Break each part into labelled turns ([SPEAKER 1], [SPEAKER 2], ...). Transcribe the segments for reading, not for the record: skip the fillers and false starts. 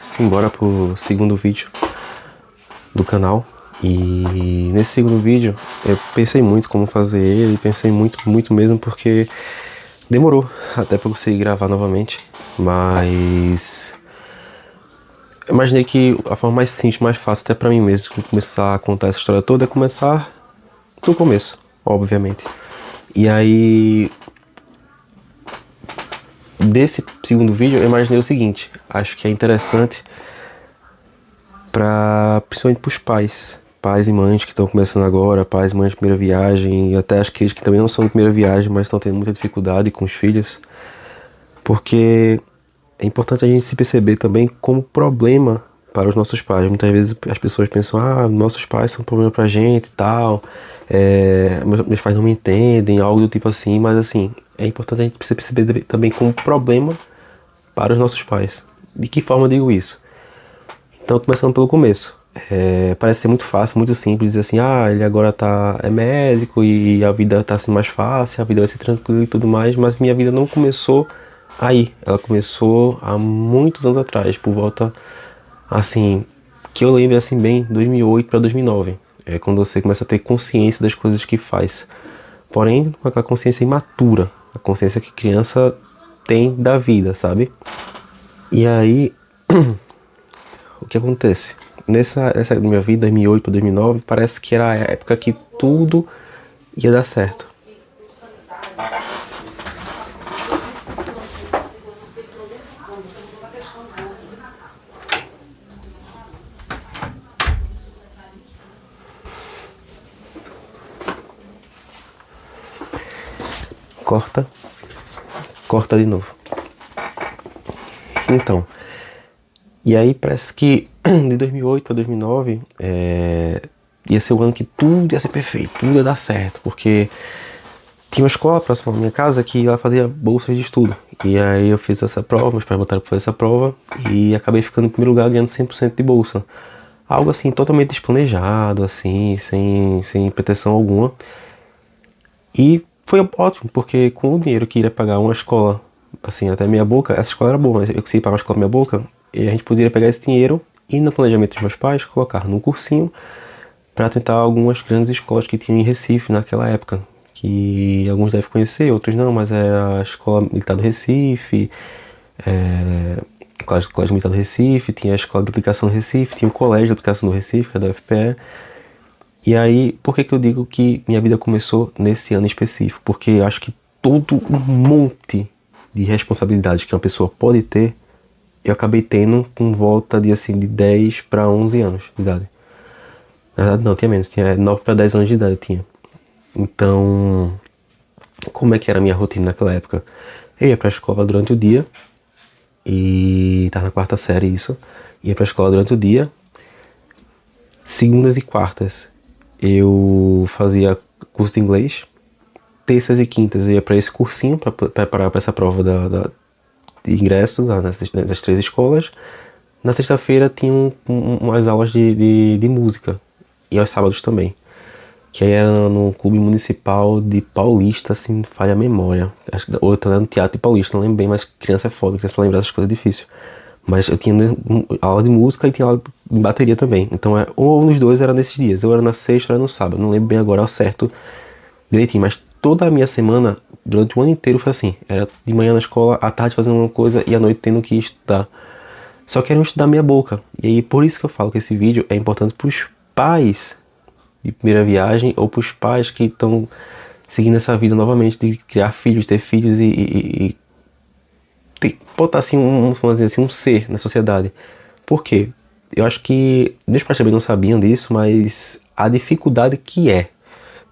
[SPEAKER 1] Simbora pro segundo vídeo do canal. E nesse segundo vídeo eu pensei muito como fazer ele, pensei muito mesmo, porque demorou até pra eu conseguir gravar novamente, mas eu imaginei que a forma mais simples, mais fácil até pra mim mesmo de começar a contar essa história toda é começar do começo, obviamente. E aí, desse segundo vídeo eu imaginei o seguinte: acho que é interessante principalmente para os pais e mães que estão começando agora, pais e mães de primeira viagem, e até aqueles que também não são de primeira viagem, mas estão tendo muita dificuldade com os filhos, porque é importante a gente se perceber também como problema para os nossos pais. Muitas vezes as pessoas pensam, nossos pais são um problema pra gente e tal, meus pais não me entendem, algo do tipo assim, mas assim, é importante a gente se perceber também como problema para os nossos pais. De que forma eu digo isso? Então, começando pelo começo, parece ser muito fácil, muito simples, dizer assim, ele agora é médico e a vida tá assim mais fácil, a vida vai ser tranquila e tudo mais, mas minha vida não começou aí, ela começou há muitos anos atrás, por volta, assim, que eu lembro assim bem, 2008 para 2009, é quando você começa a ter consciência das coisas que faz, porém com aquela consciência imatura, a consciência que criança tem da vida, sabe? E aí, o que acontece? Nessa minha vida, 2008 para 2009, parece que era a época que tudo ia dar certo. Corta de novo. Então, e aí parece que de 2008 para 2009 ia ser o ano que tudo ia ser perfeito, tudo ia dar certo, porque tinha uma escola próxima à minha casa que ela fazia bolsas de estudo. E aí eu fiz essa prova, meus pais botaram pra fazer essa prova e acabei ficando em primeiro lugar, ganhando 100% de bolsa. Algo assim, totalmente desplanejado, assim, sem pretensão alguma. E foi ótimo, porque com o dinheiro que iria pagar uma escola, assim, até meia boca, essa escola era boa, mas eu consegui pagar uma escola meia boca, e a gente poderia pegar esse dinheiro e no planejamento dos meus pais, colocar num cursinho para tentar algumas grandes escolas que tinham em Recife naquela época, que alguns devem conhecer, outros não, mas era a Escola Militar do Recife, Colégio Militar do Recife, tinha a Escola de Aplicação do Recife, tinha o Colégio de Aplicação do Recife, que é da UFPE. E aí, por que eu digo que minha vida começou nesse ano específico? Porque eu acho que todo um monte de responsabilidades que uma pessoa pode ter, eu acabei tendo com volta de, assim, de 10 para 11 anos de idade. Na verdade não, tinha menos, tinha 9 para 10 anos de idade eu tinha. Então, como é que era a minha rotina naquela época? Eu ia pra escola durante o dia, e tava na quarta série isso, ia pra escola durante o dia, segundas e quartas eu fazia curso de inglês, terças e quintas eu ia pra esse cursinho pra preparar pra essa prova de ingresso nessas 3 escolas. Na sexta-feira tinha umas aulas de música, e aos sábados também, que aí era no Clube Municipal de Paulista, assim, falha a memória. Acho que outra era no Teatro de Paulista, não lembro bem, mas criança é foda, criança pra lembrar essas coisas é difícil. Mas eu tinha aula de música e tinha aula de bateria também. Então, ou nos dois era nesses dias, ou era na sexta ou era no sábado. Não lembro bem agora ao certo direitinho, mas toda a minha semana, durante o ano inteiro, foi assim. Era de manhã na escola, à tarde fazendo uma coisa e à noite tendo que estudar. Só que era um estudar meia boca. E aí, por isso que eu falo que esse vídeo é importante pros pais de primeira viagem, ou para os pais que estão seguindo essa vida novamente de criar filhos, ter filhos e botar assim vamos dizer assim, um ser na sociedade. Por quê? Eu acho que meus pais também não sabiam disso, mas a dificuldade que é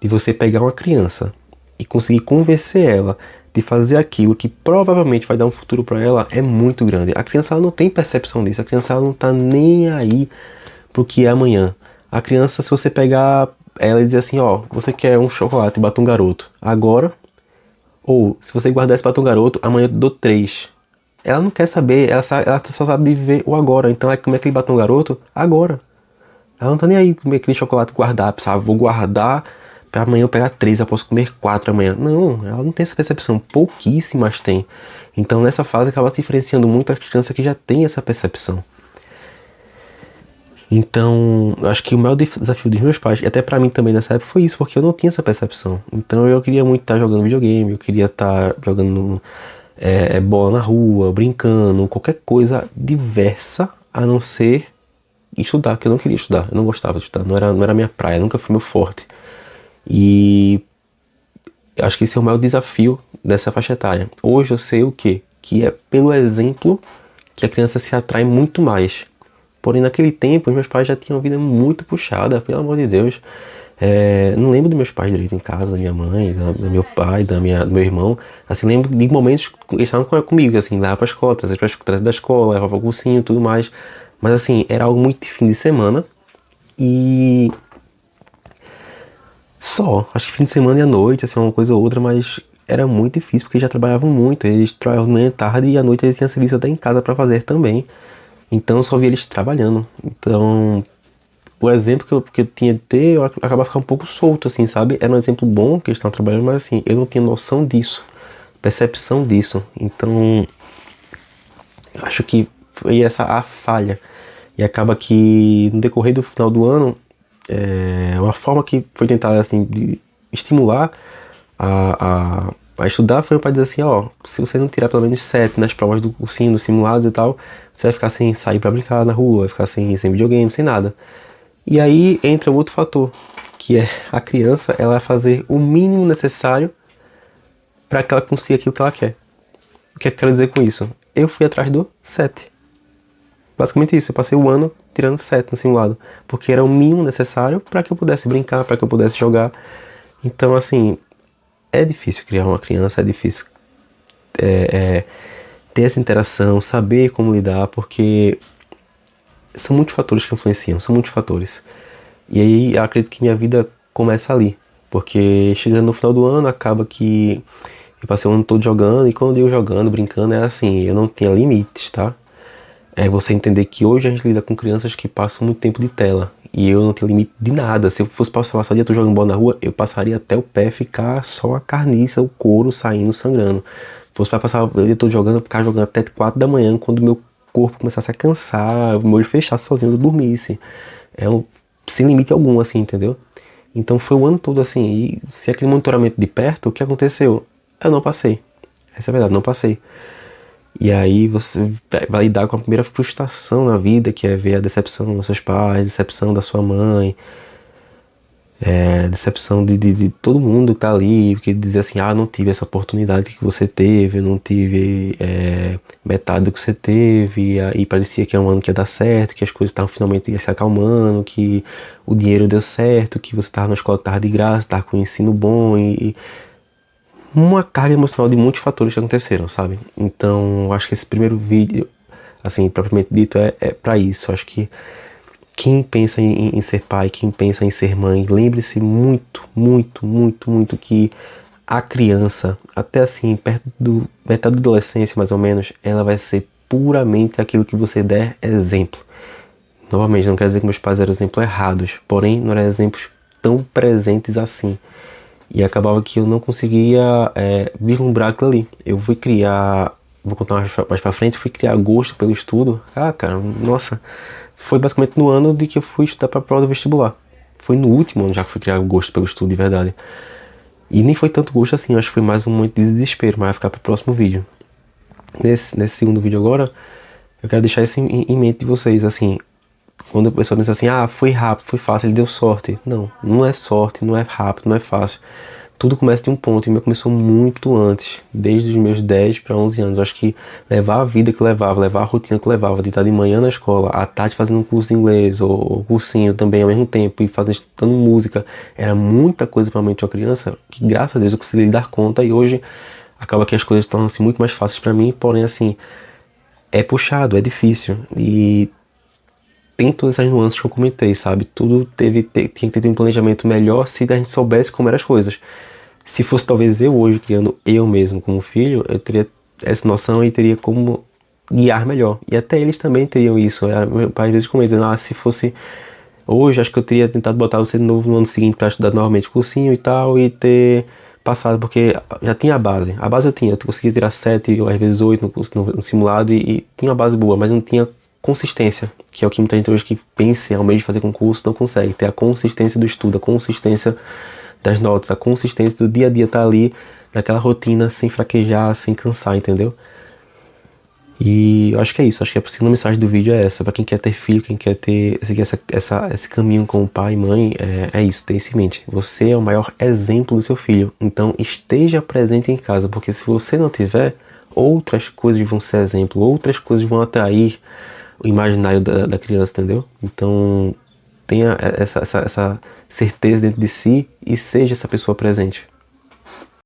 [SPEAKER 1] de você pegar uma criança e conseguir convencer ela de fazer aquilo que provavelmente vai dar um futuro para ela é muito grande. A criança ela não tem percepção disso, a criança ela não tá nem aí pro que é amanhã. A criança, se você pegar ela e dizer assim, você quer um chocolate e batom garoto agora, ou se você guardar esse batom garoto, amanhã eu te dou 3. Ela não quer saber, ela só sabe viver o agora. Então é comer aquele batom garoto agora. Ela não tá nem aí comer aquele chocolate guardar, sabe? Vou guardar amanhã eu pegar 3, eu posso comer 4 amanhã. Não, ela não tem essa percepção, pouquíssimas têm. Então nessa fase acaba se diferenciando muito a criança que já tem essa percepção. Então, eu acho que o maior desafio dos meus pais, e até pra mim também nessa época, foi isso, porque eu não tinha essa percepção. Então eu queria muito estar jogando videogame, eu queria estar jogando bola na rua, brincando, qualquer coisa diversa, a não ser estudar, que eu não queria estudar, eu não gostava de estudar, não era minha praia, nunca foi meu forte. E eu acho que esse é o maior desafio dessa faixa etária. Hoje eu sei o quê? Que é pelo exemplo que a criança se atrai muito mais. Porém, naquele tempo, os meus pais já tinham uma vida muito puxada, pelo amor de Deus. Não lembro dos meus pais direito em casa, da minha mãe, do meu pai, do meu irmão. Assim, lembro de momentos que eles estavam comigo, assim, lá pra escola, trazer da escola, levava o cursinho e tudo mais. Mas assim, era algo muito de fim de semana. E só, acho que fim de semana e à noite, assim, uma coisa ou outra, mas era muito difícil porque eles já trabalhavam muito. Eles trabalhavam de manhã, tarde e à noite eles tinham serviço até em casa pra fazer também. Então eu só via eles trabalhando. Então o exemplo que eu tinha de ter, eu acabava ficando um pouco solto, assim, sabe? Era um exemplo bom que eles estavam trabalhando, mas assim, eu não tinha noção disso, percepção disso. Então eu acho que foi essa a falha. E acaba que no decorrer do final do ano, uma forma que foi tentar assim, de estimular a estudar foi para dizer assim, ó, se você não tirar pelo menos 7 nas provas do cursinho, dos simulados e tal, você vai ficar sem sair para brincar na rua, vai ficar sem videogame, sem nada. E aí entra outro fator, que é a criança, ela vai fazer o mínimo necessário para que ela consiga aquilo que ela quer. O que é que eu quero dizer com isso? Eu fui atrás do 7. Basicamente isso, eu passei o ano tirando 7 no simulado, porque era o mínimo necessário para que eu pudesse brincar, para que eu pudesse jogar. Então, assim, é difícil criar uma criança, é difícil ter essa interação, saber como lidar, porque são muitos fatores que influenciam, são muitos fatores. E aí eu acredito que minha vida começa ali, porque chegando no final do ano acaba que eu passei o ano todo jogando, e quando eu jogando, brincando, é assim, eu não tinha limites, tá? É você entender que hoje a gente lida com crianças que passam muito tempo de tela, e eu não tenho limite de nada. Se eu fosse passar o dia todo jogando bola na rua, eu passaria até o pé ficar só a carniça, o couro saindo, sangrando. Se fosse para passar o dia todo jogando, eu ficar jogando até 4 da manhã, quando meu corpo começasse a cansar, o meu olho fechasse sozinho, eu dormisse. Sem limite algum, assim, entendeu? Então foi o ano todo assim, e se aquele monitoramento de perto, o que aconteceu? Eu não passei. Essa é a verdade, não passei. E aí você vai lidar com a primeira frustração na vida, que é ver a decepção dos seus pais, a decepção da sua mãe, decepção de todo mundo que tá ali, porque dizer assim, não tive essa oportunidade que você teve, eu não tive metade do que você teve, e aí parecia que é um ano que ia dar certo, que as coisas estavam finalmente se acalmando, que o dinheiro deu certo, que você estava na escola que estava de graça, estava com um ensino bom, e uma carga emocional de muitos fatores que aconteceram, sabe? Então, eu acho que esse primeiro vídeo, assim, propriamente dito, é para isso. Eu acho que quem pensa em ser pai, quem pensa em ser mãe, lembre-se muito, muito, muito, muito que a criança, até assim, perto do metade da adolescência mais ou menos, ela vai ser puramente aquilo que você der exemplo. Novamente, não quero dizer que meus pais eram exemplos errados, porém não eram exemplos tão presentes assim. E acabava que eu não conseguia vislumbrar aquilo ali. Eu fui criar, vou contar mais pra frente, fui criar gosto pelo estudo. Cara, nossa, foi basicamente no ano de que eu fui estudar pra prova do vestibular. Foi no último ano já que fui criar gosto pelo estudo, de verdade. E nem foi tanto gosto assim, eu acho que foi mais um momento de desespero, mas vai ficar pro próximo vídeo. Nesse segundo vídeo agora, eu quero deixar isso em mente de vocês, assim, quando a pessoa pensa assim, foi rápido, foi fácil, ele deu sorte. Não, não é sorte, não é rápido, não é fácil. Tudo começa de um ponto, e o meu começou muito antes, desde os meus 10 para 11 anos. Eu acho que levar a vida que eu levava, levar a rotina que eu levava, de estar de manhã na escola, à tarde fazendo um curso de inglês, ou cursinho também ao mesmo tempo, e estudando música, era muita coisa para a mente de uma criança, que graças a Deus eu consegui dar conta, e hoje acaba que as coisas tornam-se muito mais fáceis para mim, porém assim, é puxado, é difícil, e tem todas essas nuances que eu comentei, sabe? Tudo tinha que ter um planejamento melhor se a gente soubesse como eram as coisas. Se fosse talvez eu hoje criando eu mesmo como filho, eu teria essa noção e teria como guiar melhor. E até eles também teriam isso. Meu pai às vezes comenta, se fosse Hoje acho que eu teria tentado botar você de novo no ano seguinte para estudar normalmente cursinho e tal, e ter passado, porque já tinha a base. A base eu conseguia tirar 7 ou às vezes 8 no, no simulado e tinha uma base boa, mas não tinha consistência, que é o que muita gente hoje que pensa em ao meio de fazer concurso não consegue, ter a consistência do estudo, a consistência das notas, a consistência do dia a dia estar ali naquela rotina sem fraquejar, sem cansar, entendeu? E eu acho que é isso, acho que a segunda mensagem do vídeo é essa, pra quem quer ter filho, quem quer ter seguir esse caminho com o pai e mãe, é isso, ter isso em mente. Você é o maior exemplo do seu filho, então esteja presente em casa, porque se você não tiver, outras coisas vão ser exemplo, outras coisas vão atrair o imaginário da criança, entendeu? Então tenha essa certeza dentro de si e seja essa pessoa presente.